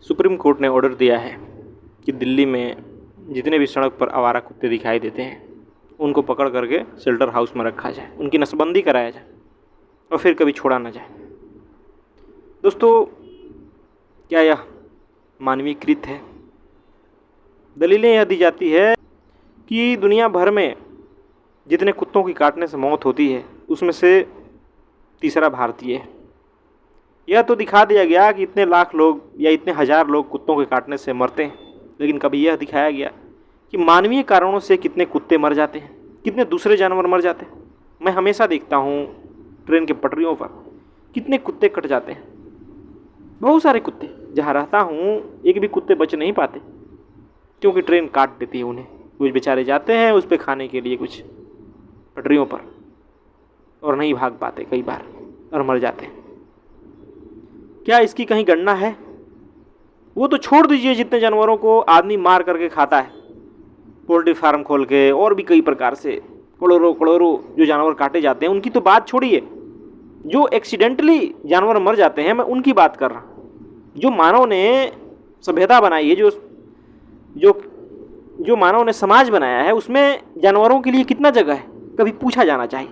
Supreme court ने order दिया है कि दिल्ली में जितने भी सड़क पर आवारा कुत्ते दिखाई देते हैं उनको पकड़ करके शेल्टर हाउस में रखा जाए, उनकी नसबंदी कराया जाए और फिर कभी छोड़ा ना जाए। दोस्तों, क्या यह मानवीयकृत है? दलीलें यह दी जाती है कि दुनिया भर में जितने कुत्तों की काटने से मौत होती है उसमें से तीसरा भारतीय है। यह तो दिखा दिया गया कि इतने लाख लोग या इतने हज़ार लोग कुत्तों के काटने से मरते हैं, लेकिन कभी यह दिखाया गया कि मानवीय कारणों से कितने कुत्ते मर जाते हैं, कितने दूसरे जानवर मर जाते हैं। मैं हमेशा देखता हूँ ट्रेन के पटरियों पर कितने कुत्ते कट जाते हैं, बहुत सारे कुत्ते। जहाँ रहता हूँ एक भी कुत्ते बच नहीं पाते क्योंकि ट्रेन काट देती है उन्हें। कुछ बेचारे जाते हैं उस पर खाने के लिए कुछ पटरियों पर और नहीं भाग पाते कई बार और मर जाते हैं। क्या इसकी कहीं गणना है? वो तो छोड़ दीजिए जितने जानवरों को आदमी मार करके खाता है, पोल्ट्री फार्म खोल के और भी कई प्रकार से करोड़ों करोड़ों जो जानवर काटे जाते हैं उनकी तो बात छोड़िए। जो एक्सीडेंटली जानवर मर जाते हैं मैं उनकी बात कर रहा हूँ। जो मानव ने सभ्यता बनाई है, जो मानव ने समाज बनाया है, उसमें जानवरों के लिए कितना जगह है कभी पूछा जाना चाहिए।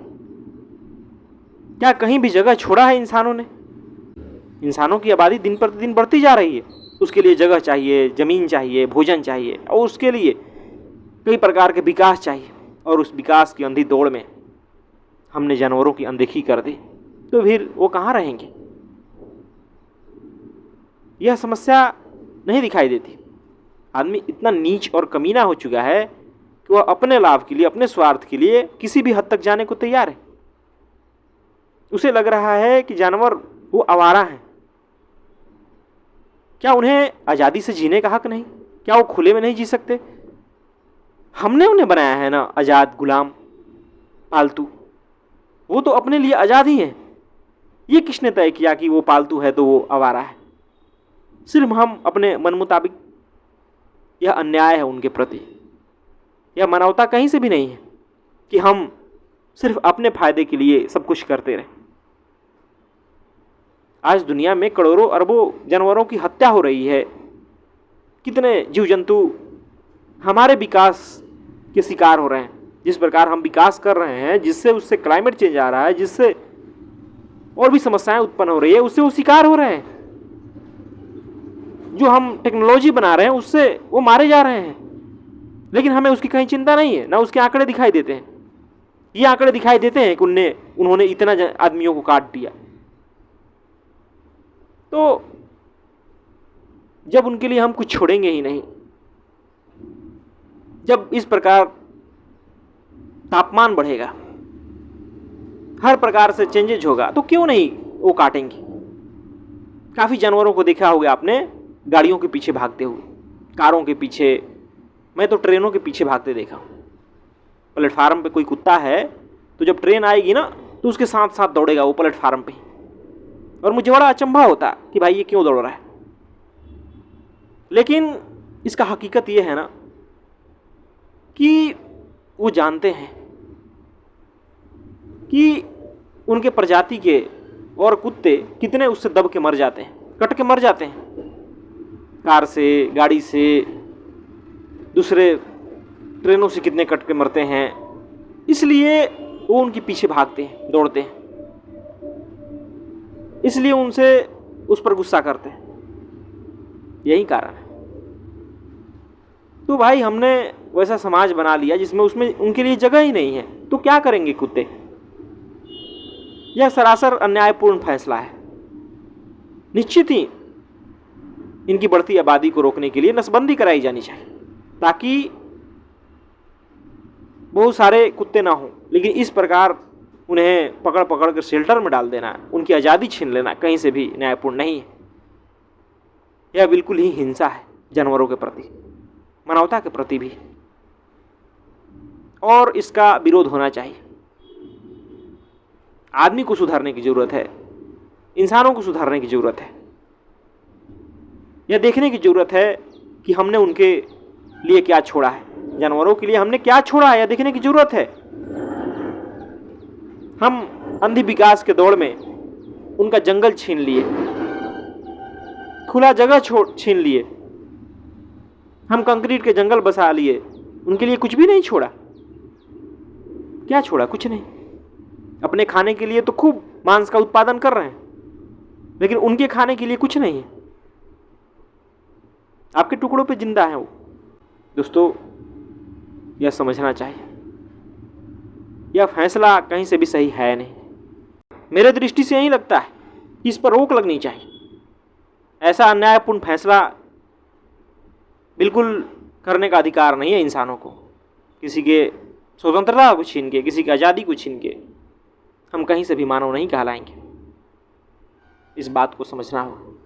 क्या कहीं भी जगह छोड़ा है इंसानों ने? इंसानों की आबादी दिन प्रतिदिन बढ़ती जा रही है, उसके लिए जगह चाहिए, ज़मीन चाहिए, भोजन चाहिए और उसके लिए कई प्रकार के विकास चाहिए। और उस विकास की अंधी दौड़ में हमने जानवरों की अनदेखी कर दी, तो फिर वो कहाँ रहेंगे? यह समस्या नहीं दिखाई देती। आदमी इतना नीच और कमीना हो चुका है कि वह अपने लाभ के लिए, अपने स्वार्थ के लिए किसी भी हद तक जाने को तैयार है। उसे लग रहा है कि जानवर वो आवारा हैं। क्या उन्हें आज़ादी से जीने का हक नहीं? क्या वो खुले में नहीं जी सकते? हमने उन्हें बनाया है ना आज़ाद, गुलाम, पालतू। वो तो अपने लिए आज़ाद ही हैं। ये किसने तय किया कि वो पालतू है तो वो आवारा है? सिर्फ हम अपने मन मुताबिक। यह अन्याय है उनके प्रति। यह मानवता कहीं से भी नहीं है कि हम सिर्फ अपने फायदे के लिए सब कुछ करते रहें। आज दुनिया में करोड़ों अरबों जानवरों की हत्या हो रही है। कितने जीव जंतु हमारे विकास के शिकार हो रहे हैं। जिस प्रकार हम विकास कर रहे हैं, जिससे उससे क्लाइमेट चेंज आ रहा है, जिससे और भी समस्याएं उत्पन्न हो रही है, उससे वो शिकार हो रहे हैं। जो हम टेक्नोलॉजी बना रहे हैं उससे वो मारे जा रहे हैं, लेकिन हमें उसकी कहीं चिंता नहीं है, ना उसके आंकड़े दिखाई देते हैं। ये आंकड़े दिखाई देते हैं कि उन्होंने इतना आदमियों को काट दिया। तो जब उनके लिए हम कुछ छोड़ेंगे ही नहीं, जब इस प्रकार तापमान बढ़ेगा, हर प्रकार से चेंजेज होगा, तो क्यों नहीं वो काटेंगे? काफ़ी जानवरों को देखा होगा आपने गाड़ियों के पीछे भागते हुए, कारों के पीछे। मैं तो ट्रेनों के पीछे भागते देखा हूँ। प्लेटफार्म पे कोई कुत्ता है तो जब ट्रेन आएगी ना तो उसके साथ साथ दौड़ेगा वो प्लेटफार्म पे। और मुझे बड़ा अचंभा होता कि भाई ये क्यों दौड़ रहा है। लेकिन इसका हकीकत ये है ना कि वो जानते हैं कि उनके प्रजाति के और कुत्ते कितने उससे दब के मर जाते हैं, कट के मर जाते हैं, कार से, गाड़ी से, दूसरे ट्रेनों से कितने कट के मरते हैं। इसलिए वो उनके पीछे भागते हैं, दौड़ते हैं, इसलिए उनसे उस पर गुस्सा करते हैं। यही कारण है। तो भाई हमने वैसा समाज बना लिया जिसमें उसमें उनके लिए जगह ही नहीं है, तो क्या करेंगे कुत्ते? यह सरासर अन्यायपूर्ण फैसला है। निश्चित ही इनकी बढ़ती आबादी को रोकने के लिए नसबंदी कराई जानी चाहिए, ताकि बहुत सारे कुत्ते ना हों। लेकिन इस प्रकार उन्हें पकड़ पकड़ कर शेल्टर में डाल देना, उनकी आज़ादी छीन लेना कहीं से भी न्यायपूर्ण नहीं है। यह बिल्कुल ही हिंसा है जानवरों के प्रति, मानवता के प्रति भी, और इसका विरोध होना चाहिए। आदमी को सुधारने की ज़रूरत है, इंसानों को सुधारने की ज़रूरत है। यह देखने की ज़रूरत है कि हमने उनके लिए क्या छोड़ा है, जानवरों के लिए हमने क्या छोड़ा है, यह देखने की ज़रूरत है। हम अंधी विकास के दौड़ में उनका जंगल छीन लिए, खुला जगह छीन लिए, हम कंक्रीट के जंगल बसा लिए, उनके लिए कुछ भी नहीं छोड़ा। क्या छोड़ा? कुछ नहीं। अपने खाने के लिए तो खूब मांस का उत्पादन कर रहे हैं, लेकिन उनके खाने के लिए कुछ नहीं है। आपके टुकड़ों पे जिंदा है वो। दोस्तों, यह समझना चाहिए, यह फैसला कहीं से भी सही है नहीं। मेरे दृष्टि से यही लगता है कि इस पर रोक लगनी चाहिए। ऐसा अन्यायपूर्ण फैसला बिल्कुल करने का अधिकार नहीं है इंसानों को। किसी के स्वतंत्रता को छीन के, किसी की आज़ादी को छीन के हम कहीं से भी मानव नहीं कहलाएंगे। इस बात को समझना होगा।